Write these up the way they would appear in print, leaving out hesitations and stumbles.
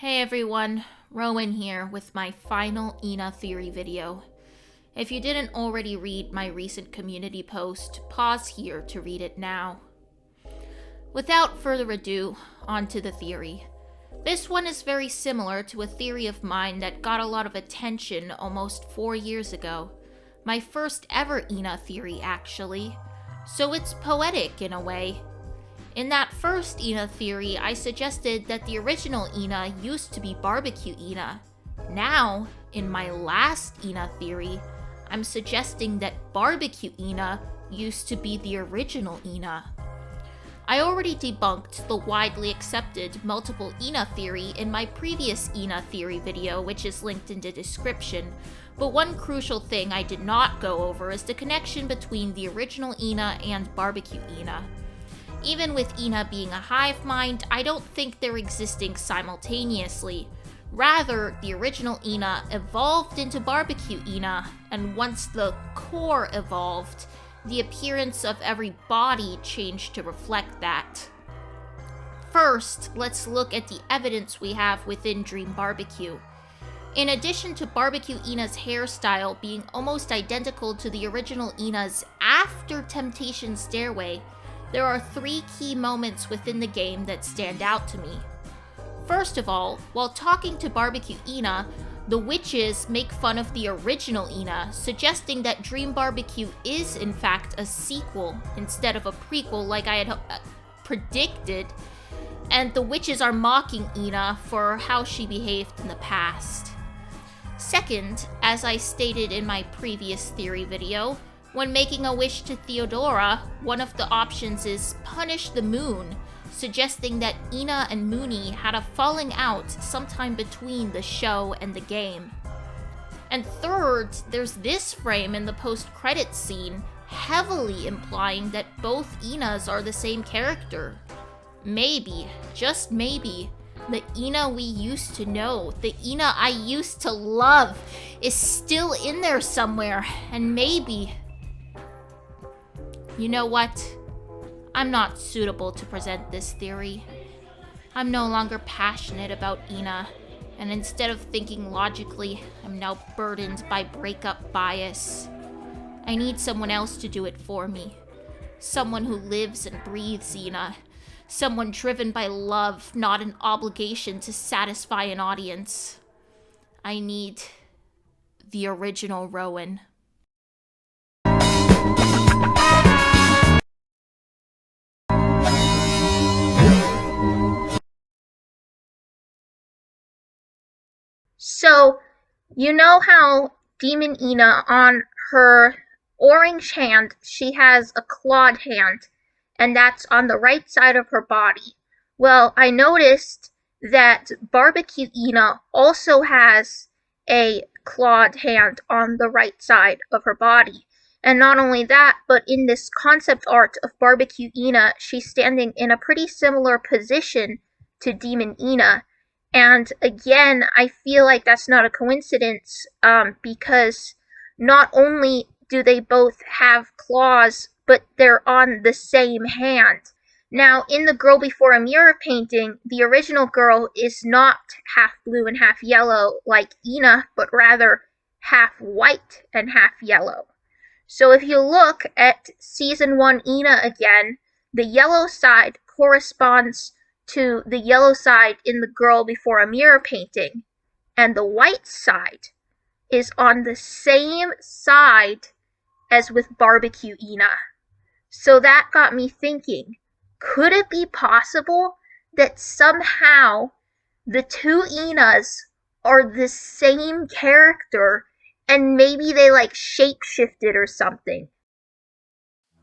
Hey everyone, Rowan here with my final ENA theory video. If you didn't already read my recent community post, pause here to read it now. Without further ado, on to the theory. This one is very similar to a theory of mine that got a lot of attention almost 4 years ago. My first ever ENA theory, actually. So it's poetic in a way. In that first ENA theory, I suggested that the original ENA used to be barbecue ENA. Now, in my last ENA theory, I'm suggesting that barbecue ENA used to be the original ENA. I already debunked the widely accepted multiple ENA theory in my previous ENA theory video, which is linked in the description, but one crucial thing I did not go over is the connection between the original ENA and barbecue ENA. Even with ENA being a hive mind, I don't think they're existing simultaneously. Rather, the original ENA evolved into barbecue ENA, and once the core evolved, the appearance of every body changed to reflect that. First, let's look at the evidence we have within Dream Barbecue. In addition to barbecue ENA's hairstyle being almost identical to the original ENA's after Temptation Stairway, there are 3 key moments within the game that stand out to me. First of all, while talking to barbecue ENA, the witches make fun of the original ENA, suggesting that Dream Barbecue is in fact a sequel instead of a prequel like I had predicted, and the witches are mocking ENA for how she behaved in the past. Second, as I stated in my previous theory video, when making a wish to Theodora, one of the options is punish the moon, suggesting that ENA and Mooney had a falling out sometime between the show and the game. And third, there's this frame in the post-credits scene, heavily implying that both ENAs are the same character. Maybe, just maybe, the ENA we used to know, the ENA I used to love, is still in there somewhere, and maybe... You know what? I'm not suitable to present this theory. I'm no longer passionate about ENA, and instead of thinking logically, I'm now burdened by breakup bias. I need someone else to do it for me. Someone who lives and breathes ENA. Someone driven by love, not an obligation to satisfy an audience. I need the original Rowan. So, you know how Demon ENA, on her orange hand, she has a clawed hand, and that's on the right side of her body. Well, I noticed that Barbecue ENA also has a clawed hand on the right side of her body. And not only that, but in this concept art of Barbecue ENA, she's standing in a pretty similar position to Demon ENA. And again, I feel like that's not a coincidence, because not only do they both have claws, but they're on the same hand. Now, in the Girl Before a Mirror painting, the original girl is not half blue and half yellow like ENA, but rather half white and half yellow. So if you look at Season 1 ENA again, the yellow side corresponds to the yellow side in the Girl Before a Mirror painting, and the white side is on the same side as with Barbecue ENA. So that got me thinking, could it be possible that somehow the two ENAs are the same character and maybe they shape-shifted or something?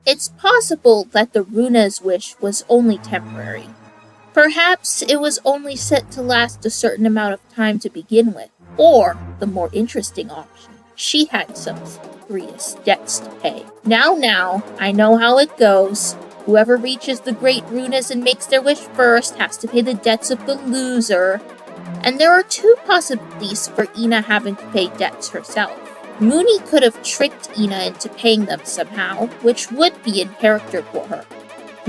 It's possible that the Runa's wish was only temporary. Perhaps it was only set to last a certain amount of time to begin with. Or, the more interesting option, she had some serious debts to pay. Now, I know how it goes. Whoever reaches the Great Runas and makes their wish first has to pay the debts of the loser. And there are 2 possibilities for ENA having to pay debts herself. Mooney could have tricked ENA into paying them somehow, which would be in character for her.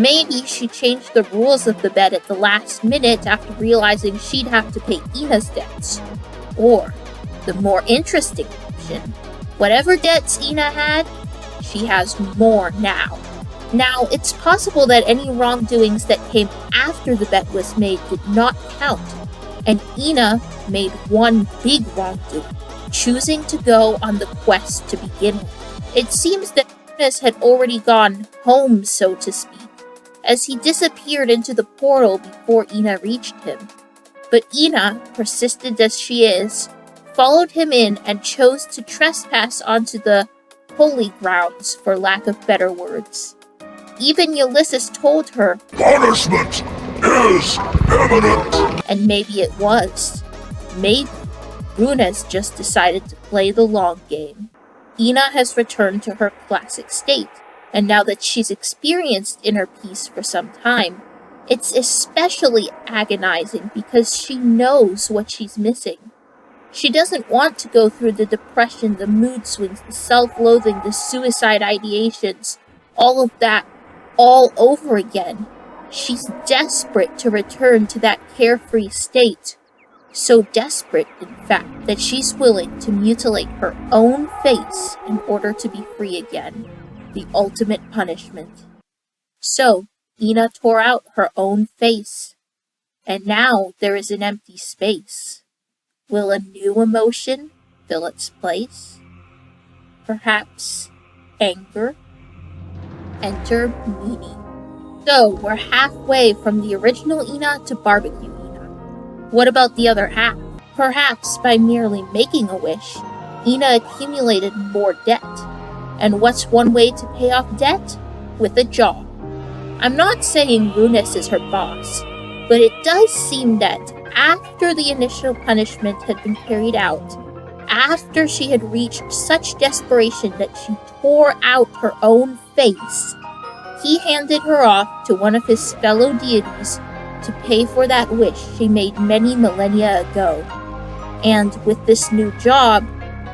Maybe she changed the rules of the bet at the last minute after realizing she'd have to pay ENA's debts. Or, the more interesting option, whatever debts ENA had, she has more now. Now, it's possible that any wrongdoings that came after the bet was made did not count, and ENA made one big wrongdoing, choosing to go on the quest to begin with. It seems that Runas had already gone home, so to speak, as he disappeared into the portal before ENA reached him. But ENA, persistent as she is, followed him in and chose to trespass onto the holy grounds, for lack of better words. Even Ulysses told her, "Punishment is imminent." And maybe it was. Maybe Runas just decided to play the long game. ENA has returned to her classic state, and now that she's experienced inner peace for some time, it's especially agonizing because she knows what she's missing. She doesn't want to go through the depression, the mood swings, the self-loathing, the suicide ideations, all of that, all over again. She's desperate to return to that carefree state. So desperate, in fact, that she's willing to mutilate her own face in order to be free again. The ultimate punishment. So, ENA tore out her own face. And now there is an empty space. Will a new emotion fill its place? Perhaps anger? Enter meaning. So, we're halfway from the original ENA to barbecue ENA. What about the other half? Perhaps by merely making a wish, ENA accumulated more debt. And what's one way to pay off debt? With a job. I'm not saying Runas is her boss, but it does seem that after the initial punishment had been carried out, after she had reached such desperation that she tore out her own face, he handed her off to one of his fellow deities to pay for that wish she made many millennia ago. And with this new job,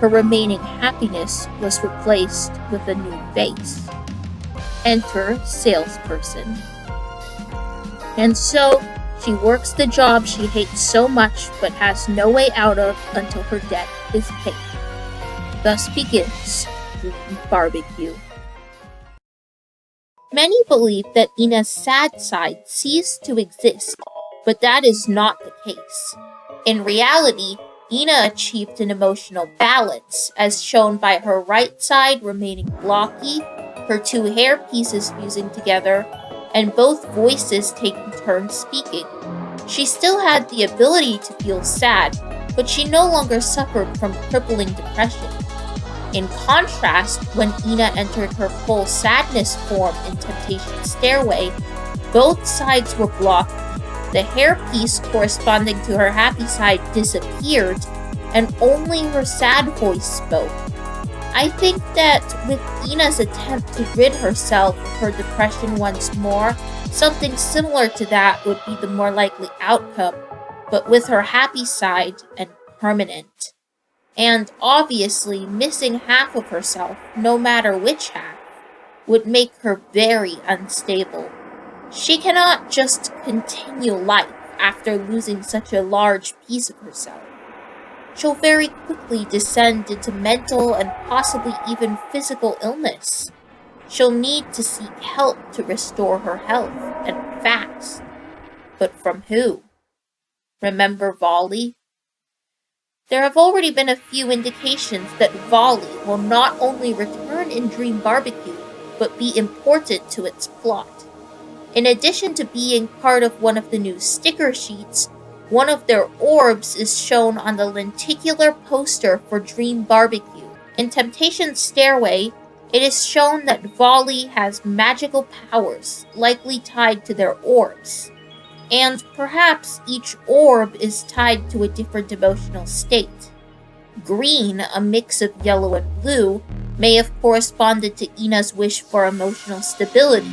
her remaining happiness was replaced with a new face. Enter salesperson. And so, she works the job she hates so much but has no way out of until her debt is paid. Thus begins Dream Barbecue. Many believe that ENA's sad side ceased to exist, but that is not the case. In reality, ENA achieved an emotional balance, as shown by her right side remaining blocky, her two hair pieces fusing together, and both voices taking turns speaking. She still had the ability to feel sad, but she no longer suffered from crippling depression. In contrast, when ENA entered her full sadness form in Temptation's Stairway, both sides were blocked, the hairpiece corresponding to her happy side disappeared, and only her sad voice spoke. I think that with ENA's attempt to rid herself of her depression once more, something similar to that would be the more likely outcome, but with her happy side and permanent. And obviously, missing half of herself, no matter which half, would make her very unstable. She cannot just continue life after losing such a large piece of herself. She'll very quickly descend into mental and possibly even physical illness. She'll need to seek help to restore her health, and fast. But from who? Remember Voli? There have already been a few indications that Voli will not only return in Dream Barbecue, but be important to its plot. In addition to being part of one of the new sticker sheets, one of their orbs is shown on the lenticular poster for Dream Barbecue. In Temptation's Stairway, it is shown that Voli has magical powers, likely tied to their orbs. And perhaps each orb is tied to a different emotional state. Green, a mix of yellow and blue, may have corresponded to ENA's wish for emotional stability,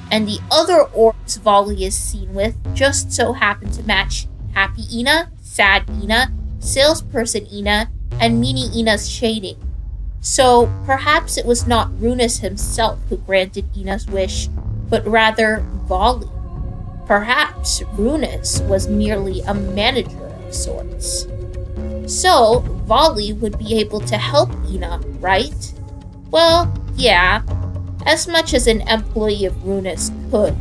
and the other orbs Voli is seen with just so happen to match Happy ENA, Sad ENA, Salesperson ENA, and Meanie ENA's shading. So perhaps it was not Runas himself who granted ENA's wish, but rather Voli. Perhaps Runus was merely a manager of sorts. So, Voli would be able to help ENA, right? Well, yeah, as much as an employee of Runus could.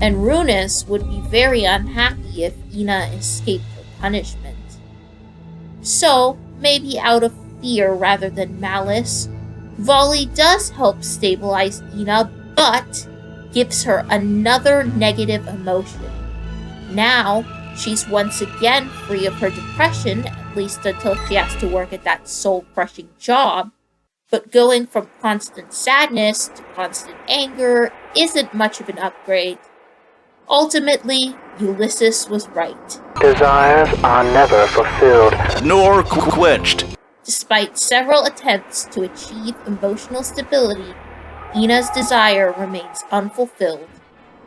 And Runus would be very unhappy if ENA escaped her punishment. So, maybe out of fear rather than malice, Voli does help stabilize ENA, but gives her another negative emotion. Now, she's once again free of her depression, at least until she has to work at that soul-crushing job. But going from constant sadness to constant anger isn't much of an upgrade. Ultimately, Ulysses was right. Desires are never fulfilled, nor quenched. Despite several attempts to achieve emotional stability, ENA's desire remains unfulfilled.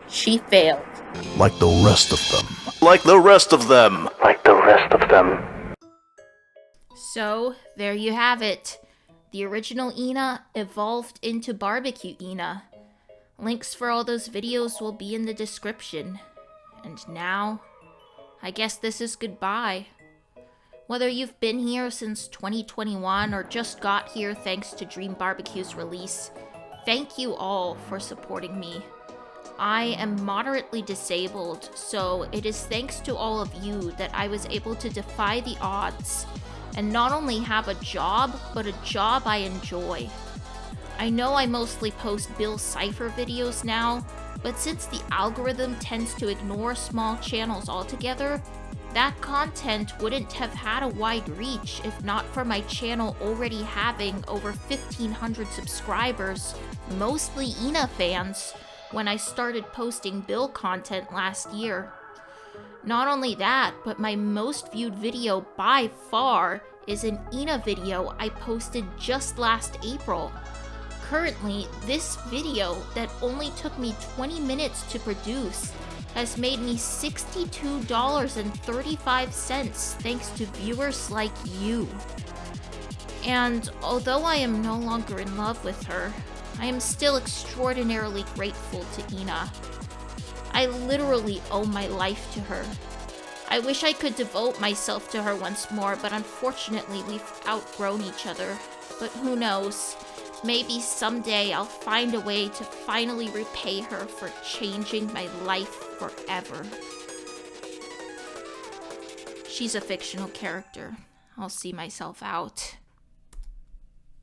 She failed. Like the rest of them. Like the rest of them. like the rest of them. So, there you have it. The original ENA evolved into BBQ ENA. Links for all those videos will be in the description. And now, I guess this is goodbye. Whether you've been here since 2021 or just got here thanks to Dream BBQ's release, thank you all for supporting me. I am moderately disabled, so it is thanks to all of you that I was able to defy the odds and not only have a job, but a job I enjoy. I know I mostly post Bill Cipher videos now, but since the algorithm tends to ignore small channels altogether, that content wouldn't have had a wide reach if not for my channel already having over 1,500 subscribers, mostly ENA fans, when I started posting Bill content last year. Not only that, but my most viewed video by far is an ENA video I posted just last April. Currently, this video that only took me 20 minutes to produce has made me $62.35 thanks to viewers like you. And although I am no longer in love with her, I am still extraordinarily grateful to ENA. I literally owe my life to her. I wish I could devote myself to her once more, but unfortunately we've outgrown each other. But who knows? Maybe someday I'll find a way to finally repay her for changing my life forever. She's a fictional character. I'll see myself out.